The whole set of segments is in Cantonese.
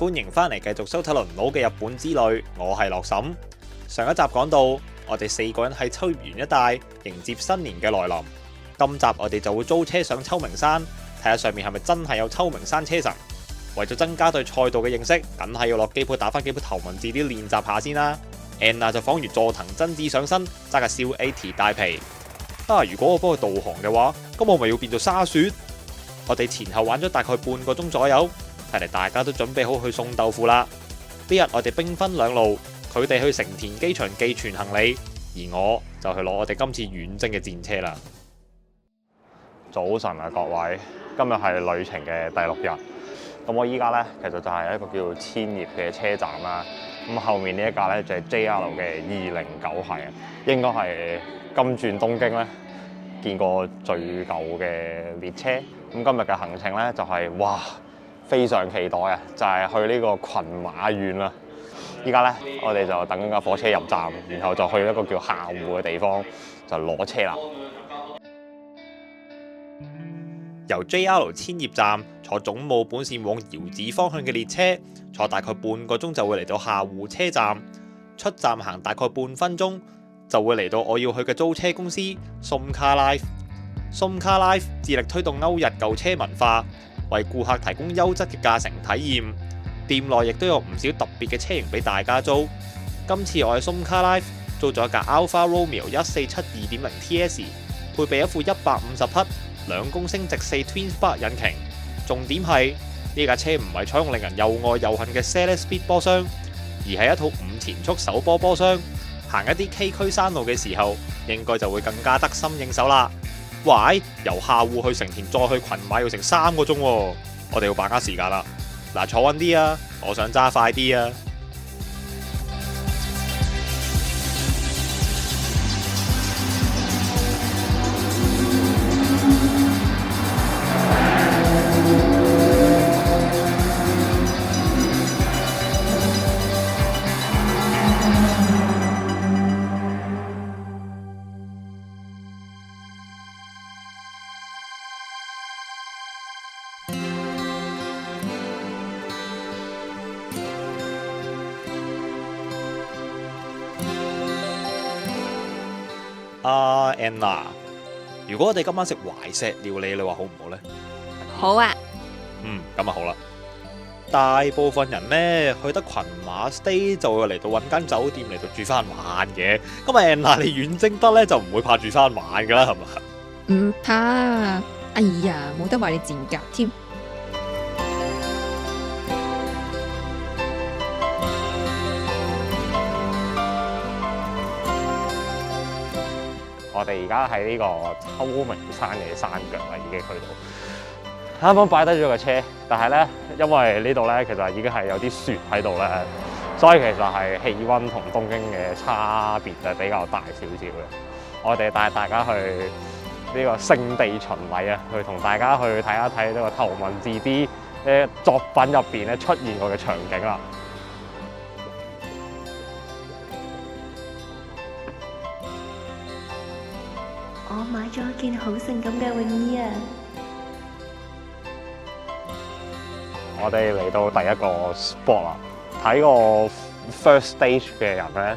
歡迎翻嚟繼續修塔倫佬嘅日本之旅，我係樂嬸。上一集講到，我哋4個人喺秋葉原一帶迎接新年嘅來臨。今集我哋就會租車上秋名山，睇下上面係咪真係有秋名山車神。為咗增加對賽道嘅認識，梗係要落機鋪打翻幾鋪頭文字 D 練習下先啦。Anna 就仿如佐藤真子上身，揸架笑 AT 大皮。如果我幫佢導航嘅話，咁我咪要變做沙雪？我哋前後玩咗大概半個鐘左右，睇嚟大家都準備好去送豆腐啦。呢日我哋兵分兩路，佢哋去成田機場寄存行李，而我就去攞我哋今次遠征嘅戰車啦。早晨啊，各位，今日係旅程嘅第6日。咁我依家咧，其實就係一個叫千葉嘅車站啦。咁後面呢一架咧就係 JR 嘅209系，應該係今轉東京咧見過最舊嘅列車。咁今日嘅行程咧就係非常期待啊！就係去呢個群馬縣啦。依家咧我哋就等緊架火車入站，然後就去一個叫下戶嘅地方就攞車啦。由 JR 千葉站坐總武本線往遙子方向嘅列車，坐大概半個鐘就會嚟到下戶車站。出站行大概半分鐘就會嚟到我要去嘅租車公司 Somcar Life。Somcar Life 致力推動歐日舊車文化，為顧客提供優質嘅駕乘體驗。店內亦都有唔少特別嘅車型俾大家租。今次我喺 Somcar Life 租咗一架 Alfa Romeo 1472.0 TS， 配備一副150匹2公升直4 Twin Spark 引擎。重點係呢架車唔係採用令人又愛又恨嘅 Salus Speed 波箱，而係一套5前速手波波箱。行一啲崎嶇山路嘅時候，應該就會更加得心應手啦。喂，由下戶去成田再去群馬要成3個鐘喎，我哋要把握時間啦。嗱，坐穩啲啊，我想揸快啲啊！Anna， 如果我哋今晚食懷石料理，你話好唔好呢？好啊。咁啊好啦。大部分人呢，去得群馬 stay 就會嚟到揾間酒店嚟到住翻晚嘅。咁啊 Anna， 你遠征得呢，就唔會怕住翻晚噶啦，係咪？唔怕。哎呀，冇得話你賤格添。我哋而家喺呢個秋名山嘅山腳啦，已經去到。啱啱擺低咗個車，但係咧，因為呢度咧其實已經係有啲雪喺度咧，所以其實係氣温同東京嘅差別係比較大少少嘅。我哋帶大家去呢個聖地巡禮啊，去同大家去睇一睇呢個頭文字 D 嘅作品入邊咧出現過嘅場景啦。我買咗一件好性感嘅泳衣啊！我哋嚟到第一個 spot 啦，睇個 first stage 嘅人咧，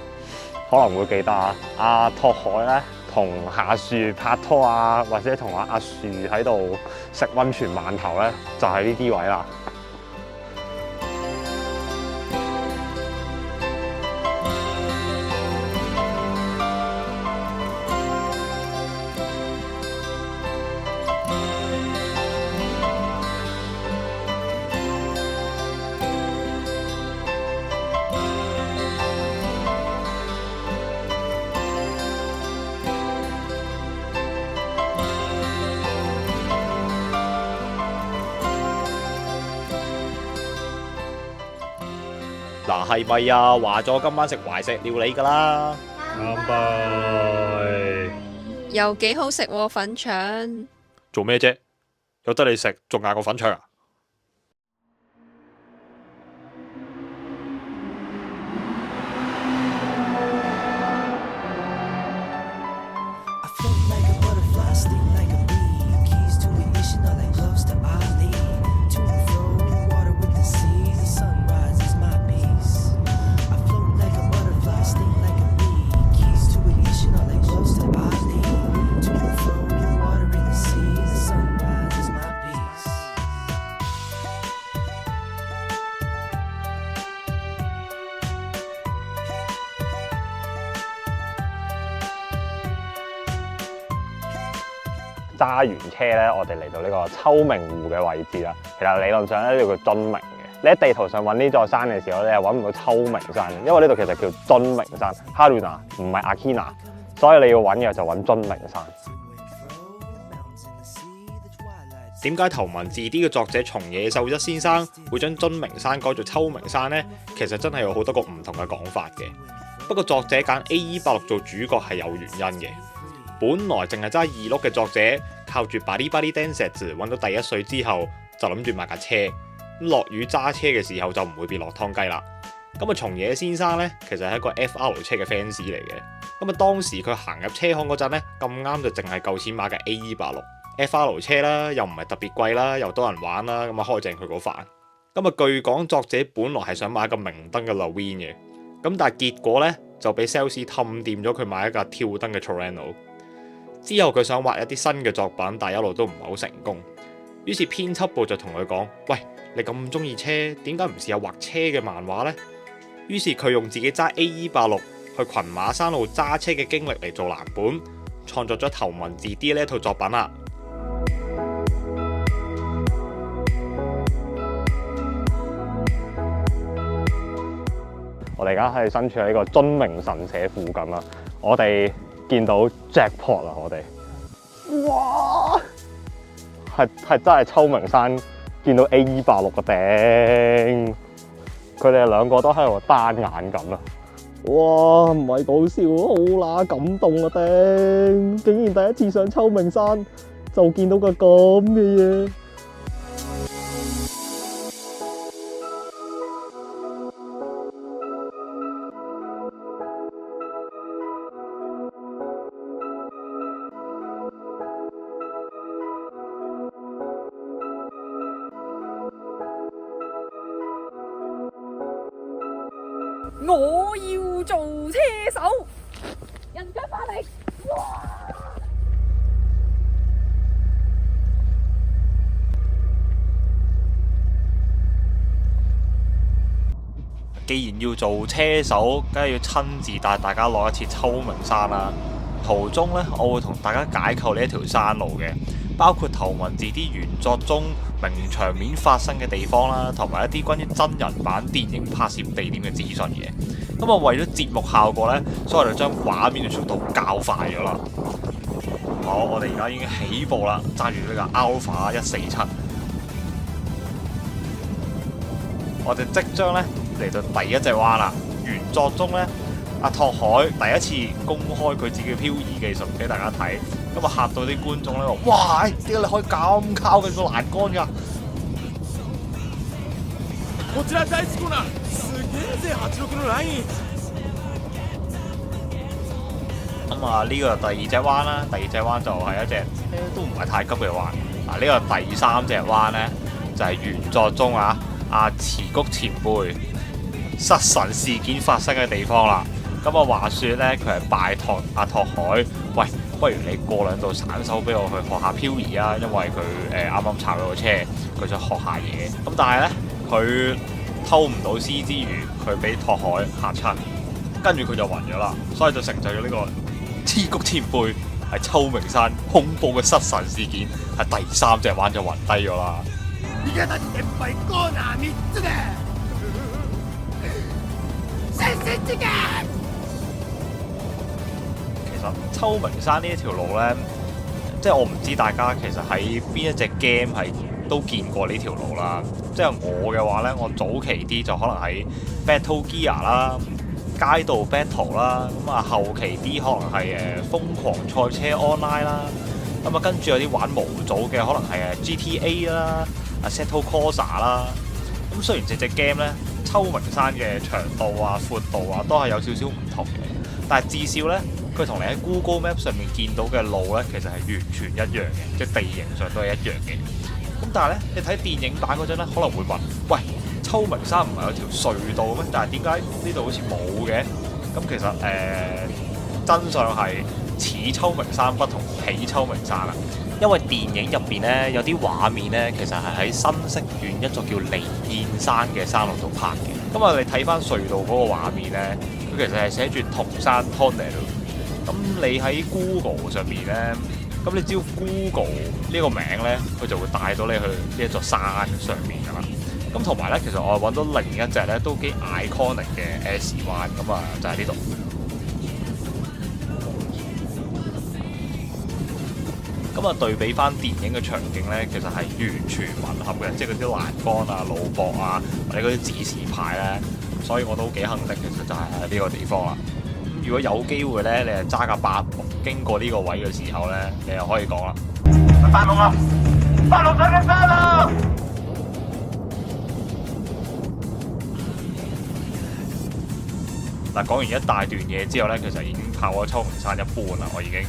可能會記得阿拓海咧同夏樹拍拖啊，或者同阿樹喺度食溫泉饅頭咧，就係呢啲位啦。嗱，係咪啊？話咗今晚食懷石料理㗎啦！乾杯！又幾好食喎，粉腸。做咩啫？有得你食，仲嗌個粉腸啊？揸完車咧，我哋嚟到呢個秋名湖嘅位置啦。其實理論上咧呢度叫津明嘅。你喺地圖上揾呢座山嘅時候，你係揾唔到秋名山，因為呢度其實叫津明山 ，Haruna 唔係 Akina， 所以你要揾嘅就揾津明山。點解頭文字 D 嘅作者松野秀一先生會將津明山改做秋名山呢？其實真係有好多個唔同嘅講法嘅。不過作者揀 AE86做主角係有原因嘅。本來淨係揸2轆嘅作者，靠住巴哩巴哩釘石字揾到第一歲之後，就諗住買架車。落雨揸車嘅時候就唔會變落湯雞啦。咁啊，松野先生呢，其實係一個 FR 車嘅 fans 嚟嘅。咁啊，當時佢行入車行嗰陣呢，咁啱就淨係夠錢買架 AE86。FR 車啦，又唔係特別貴啦，又多人玩啦，咁啊開正佢嗰飯。咁啊，據講作者本來係想買一個明燈嘅 Lawin 嘅，咁但係結果呢，就俾 sales 氹掂咗佢買一架跳燈嘅 Torano。之後佢想畫一啲新嘅作品，但係一路都唔係好成功。於是編輯部就同佢講：喂，你咁中意車，點解唔試下畫車嘅漫畫呢？於是佢用自己揸 AE86去群馬山路揸車嘅經歷嚟做藍本，創作咗頭文字 D 呢一套作品啦。我哋而家係身處喺呢個津明神社附近啦，我哋見到 Jackpot 啦，我哋，哇，係真係秋名山見到 AE86個頂，佢哋兩個都喺度單眼咁啊！哇，唔係講笑，好乸感動啊頂！竟然第一次上秋名山就見到個咁嘅嘢。我要做車手，人腳翻嚟，既然要做車手，梗係要親自帶大家落一次秋名山啦。途中呢，我會同大家解構呢一條山路嘅，包括頭文字 D 原作中名場面發生嘅地方啦，同埋一啲關於真人版電影拍攝地點嘅資訊嘅。咁啊，為咗節目效果呢，所以我就將畫面嘅速度較快咗啦。好，我哋而家已經起步啦，揸住呢個 Alpha 147，我哋即將呢嚟到第一隻彎啦。原作中呢，阿拓海第一次公開佢自己嘅漂移技術俾大家睇，咁啊嚇到啲觀眾咧話：哇！點解你可以咁靠近個欄杆㗎？こちら第1コーナー、すげえぜ86のライン。咁啊，呢個第二隻彎啦，第二隻彎就係一隻都唔係太急嘅彎。嗱，呢個第三隻彎咧就係原作中阿池谷前輩失神事件發生嘅地方啦。咁啊，話説咧，佢係拜託阿拓海，喂，不如你過兩道散手俾我去學下漂移啊，因為佢啱啱炒咗個車，佢想學下嘢。咁但係咧，佢偷唔到師之餘，佢俾拓海嚇親，跟住佢就暈咗啦，所以就成就咗呢個池谷前輩係秋名山恐怖嘅失神事件，係第三隻彎就暈低咗啦。新潟先輩コーナー3つで先生之間。其實秋名山呢一條路呢，即係我唔知大家其實喺邊一隻 game 係都見過呢條路啦。即係我嘅話呢，我早期啲就可能喺 Battle Gear 啦、街道 Battle 啦，咁啊後期啲可能係瘋狂賽車 Online 啦，咁啊跟住有啲玩模組嘅可能係GTA 啦、Assetto Corsa 啦。咁雖然隻 game 呢，秋名山嘅長度啊、闊度啊都係有少少唔同嘅，但係至少呢，佢同你喺 Google Map 上面見到嘅路呢，其實係完全一樣嘅，即係地形上都係一樣嘅。咁但係咧，你睇電影版嗰陣咧，可能會問：喂，秋名山唔係有條隧道咩？但係點解呢度好似冇嘅？咁其實真相係似秋名山不同起秋名山啦。因為電影入邊咧有啲畫面咧，其實係喺新潟縣一座叫離燕山嘅山路度拍嘅。咁啊，你睇翻隧道嗰個畫面咧，佢其實係寫住桐山 Tunnel。咁你喺 Google 上面咧，咁你只要 Google 呢個名咧，佢就會帶到你去呢一座山上面㗎啦。咁同埋咧，其實我揾到另一隻咧都幾 iconic 嘅 S 灣，咁啊就喺呢度。咁啊對比翻電影嘅場景咧，其實係完全吻合嘅，即係嗰啲欄杆啊、路膊啊，或者嗰啲指示牌咧，所以我都幾肯定其實就係喺呢個地方啦。咁如果有機會咧，你係揸架八龍經過呢個位嘅時候咧，你又可以講啦，八龍啊，八龍上緊山啦！嗱，講完一大段嘢之後咧，其實已經跑咗秋名山一半啦，我已經。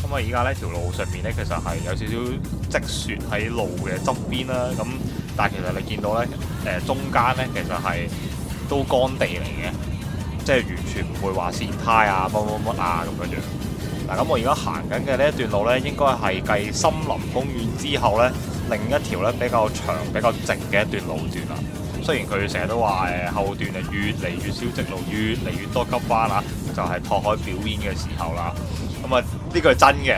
咁啊，而家呢條路上面咧，其實係有少少積雪喺路嘅側邊啦。咁但係其實你見到咧，中間咧其實係都乾地嚟嘅，即係完全唔會話跣胎啊、乜乜乜啊咁樣樣。嗱，咁我而家行緊嘅呢一段路咧，應該係繼森林公園之後咧，另一條咧比較長、比較直嘅一段路段啦。雖然佢成日都話後段係越嚟越少直路，越嚟越多急彎啊，就係拓海表演嘅時候啦。咁啊，呢個係真嘅，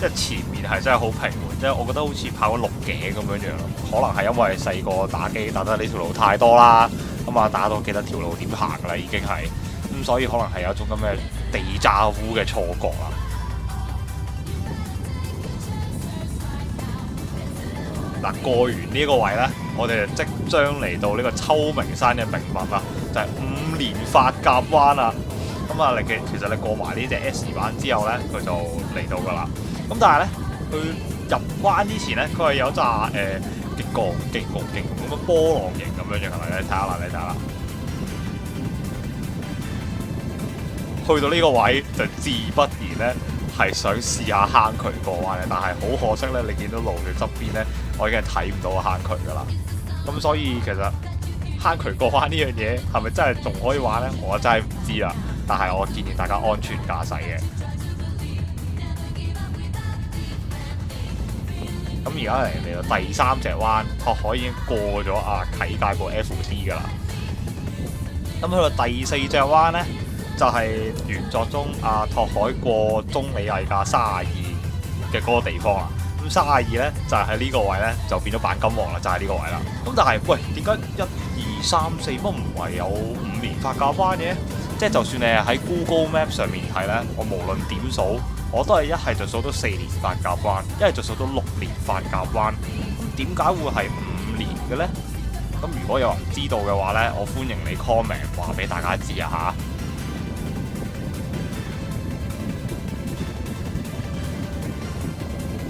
即係前面係真係好平緩，即係我覺得好似跑咗6頸咁樣樣咯。可能係因為細個打機打得呢條路太多啦，咁啊打到記得條路點行㗎啦，已經係咁，所以可能係有一種咁嘅地炸糊嘅錯覺啦。嗱，過完呢個位咧，我哋就即將嚟到呢個秋名山嘅名物啦，就係5連發夾彎啊！咁啊，其實你過埋呢隻 S 版之後咧，佢就嚟到噶啦。咁但係咧，佢入關之前咧，佢係有紮極鋼咁嘅波浪形咁樣樣，係咪？你睇下啦，你睇下啦。去到呢個位就自不然咧，係想試下坑渠過彎嘅，但係好可惜咧，你見到路嘅側邊咧，我已經係睇唔到個坑渠噶啦。咁所以其實坑渠過彎呢樣嘢係咪真係仲可以玩咧？我真係唔知啦。但係我建議大家安全駕駛嘅。咁而家嚟到第3隻彎，拓海已經過咗啟界部 FD 噶啦。咁去到第4隻彎咧，就係、是、原作中拓海過中里藝架32嘅嗰個地方啦。咁32咧就係喺呢個位咧就變咗鈑金王啦，就係、是、呢個位啦。咁但係喂，點解1、2、3、4乜唔係有5連發夾彎嘅？即係就算你係喺 Google Map 上面睇咧，我無論點數，我都係一係就數到4連發夾彎，一係就數到6連發夾彎。咁點解會係5連嘅咧？咁如果有人知道嘅話咧，我歡迎你 comment 話俾大家知啊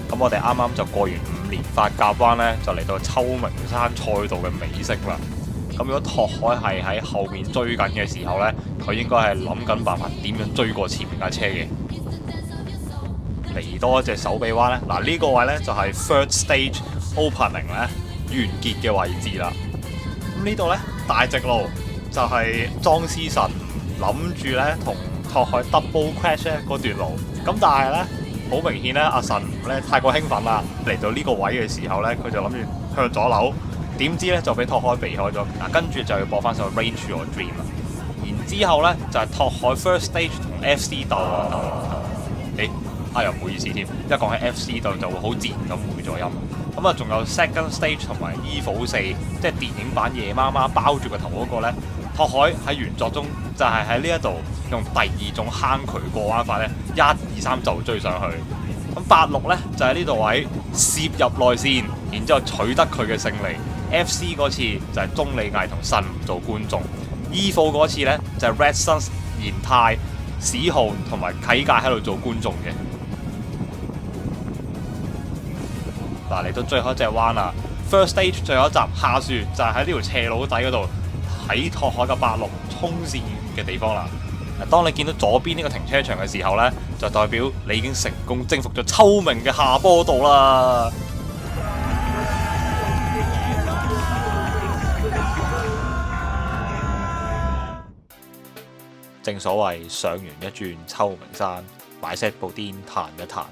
嚇。咁我哋啱啱就過完5連發夾彎咧，就嚟到秋名山賽道嘅尾聲啦。咁如果拓海係喺後面追緊嘅時候咧，佢應該係諗緊辦法點樣追過前面架車嘅。嚟多一隻手臂彎咧，嗱呢個位咧就係 third stage opening 咧完結嘅位置啦。咁呢度咧大直路就係莊思辰諗住咧同拓海 double crash 咧嗰段路。咁但係咧好明顯咧，阿神咧太過興奮啦，嚟到呢個位嘅時候咧，佢就諗住向左扭。點知咧就俾拓海避開咗，嗱跟住就要播翻首 Range Your Dream 啦。然之後咧就係、是、拓海 First Stage 同 FC 鬥啊鬥，又唔好意思添，一講起 FC 鬥就會好自然咁回咗音。咁啊仲有 Second Stage 同埋 EVO 4，即係電影版夜媽媽包住個頭嗰個咧，拓海喺原作中就係喺呢一度用第2種坑渠過彎法咧，1、2、3就追上去。咁86咧就喺呢度位攝入內線，然之後取得佢嘅勝利。FC 嗰次就係中里藝同神做觀眾，EVO 嗰次咧就係 Red Suns 賢泰、史浩同埋啟介喺度做觀眾嘅。嗱嚟到最後一隻彎啦 ，First Stage 最後一集下樹就係喺呢條斜路底嗰度喺拓海嘅86衝線嘅地方啦。當你見到左邊呢個停車場嘅時候咧，就代表你已經成功征服咗秋名嘅下坡道啦。正所謂上完一轉秋名山，買 set 部電彈一彈。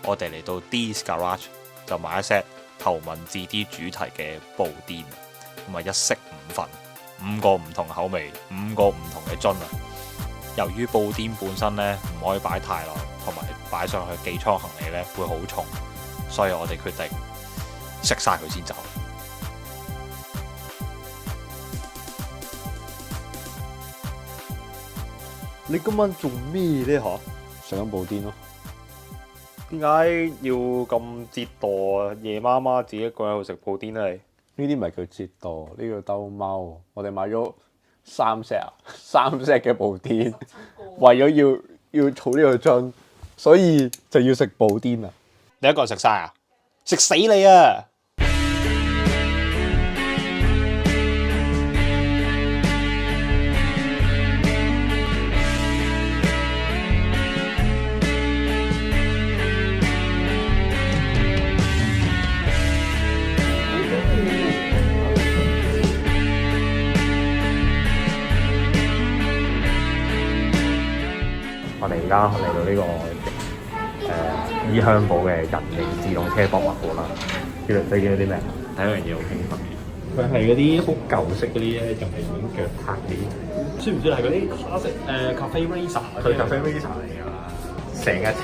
我哋嚟到 D's Garage 就買一 set 頭文字 D 主題嘅部電，咁啊一式5份，5個唔同口味，5個唔同嘅樽啊。由於部電本身咧唔可以擺太耐，同埋擺上去寄艙行李呢會好重，所以我哋決定食晒佢先走。你今晚做咩呢？嚇，食緊布甸咯。點解要咁折墮啊？夜媽媽自己一個人喺度食布甸咧？呢啲唔係叫折墮，呢叫兜踎。我哋買咗3 set 嘅布甸，為咗要儲呢個樽，所以就要食布甸啊！你一個人食晒啊？食死你啊！我哋而家嚟到呢個伊香堡嘅人形自動車博物館啦。你見到啲咩？第一樣嘢好興奮嘅，佢係嗰啲好舊式嗰啲咧，人形腳踏啲，算唔算係嗰啲 classic cafe racer？佢 cafe racer 嚟㗎，成架車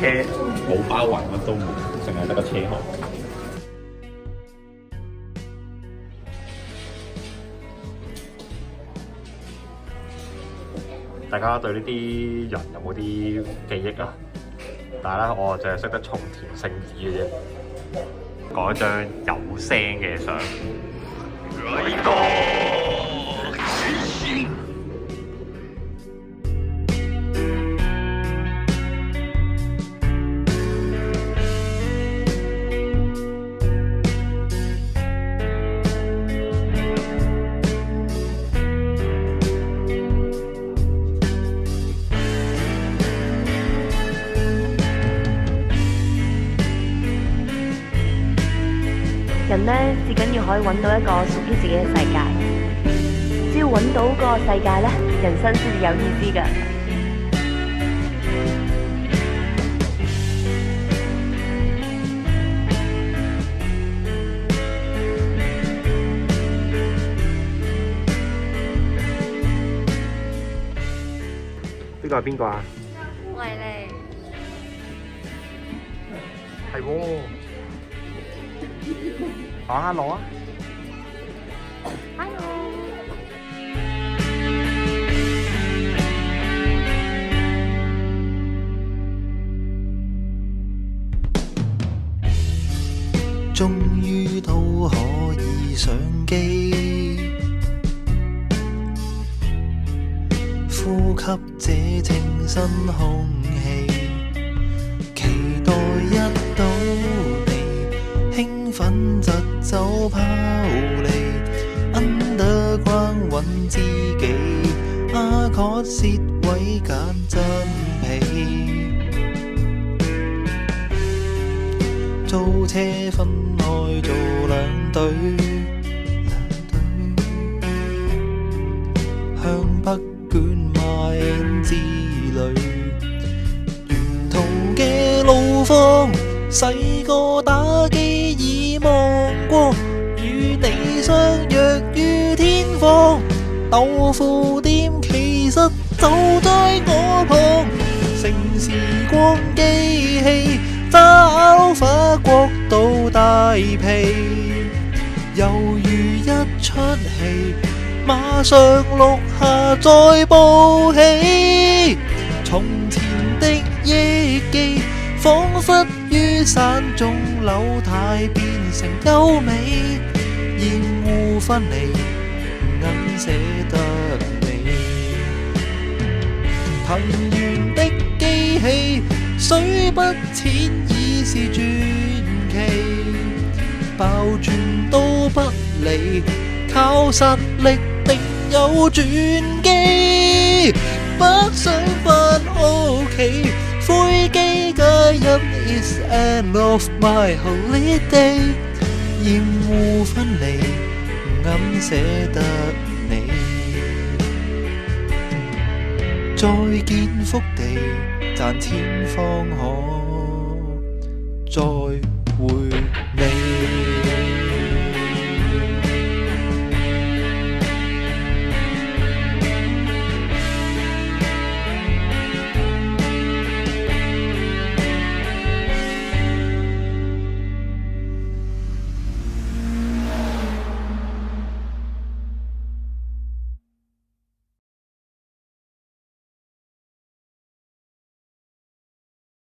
冇包圍乜都冇，淨係得個車殼。大家對呢啲人有冇啲記憶啊？但係咧，我淨係識得松田聖子嘅啫，講一張有聲嘅相。人呢，至緊要可以揾到一個屬於自己嘅世界。只要揾到嗰個世界呢，人生先至有意思㗎。呢個係邊個啊？維尼，係喎。講下攞啊！ Hello，終於都可以上機，呼吸這清新空氣，期待一到你，興奮疾走拋離 ，underground 揾知己，阿確舌位揀真皮。 租車分開做兩隊，向北捲馬之旅。沿途嘅路況，細個打機已望過，與你相約於天荒。豆腐店其實就在我旁，乘時光機器。 找法國到大皮，猶如一出戲，馬上錄下再報喜。從前的憶記，彷彿於山中扭態變成優美，厭惡分離，硬捨得你。藤原的機器。 水不淺已是傳奇，爆轉都不理，靠實力定有轉機。不想返屋企，灰機皆因 It's end of my holiday， 厭惡分離，硬捨得你。再見福地。 但天方可再會你。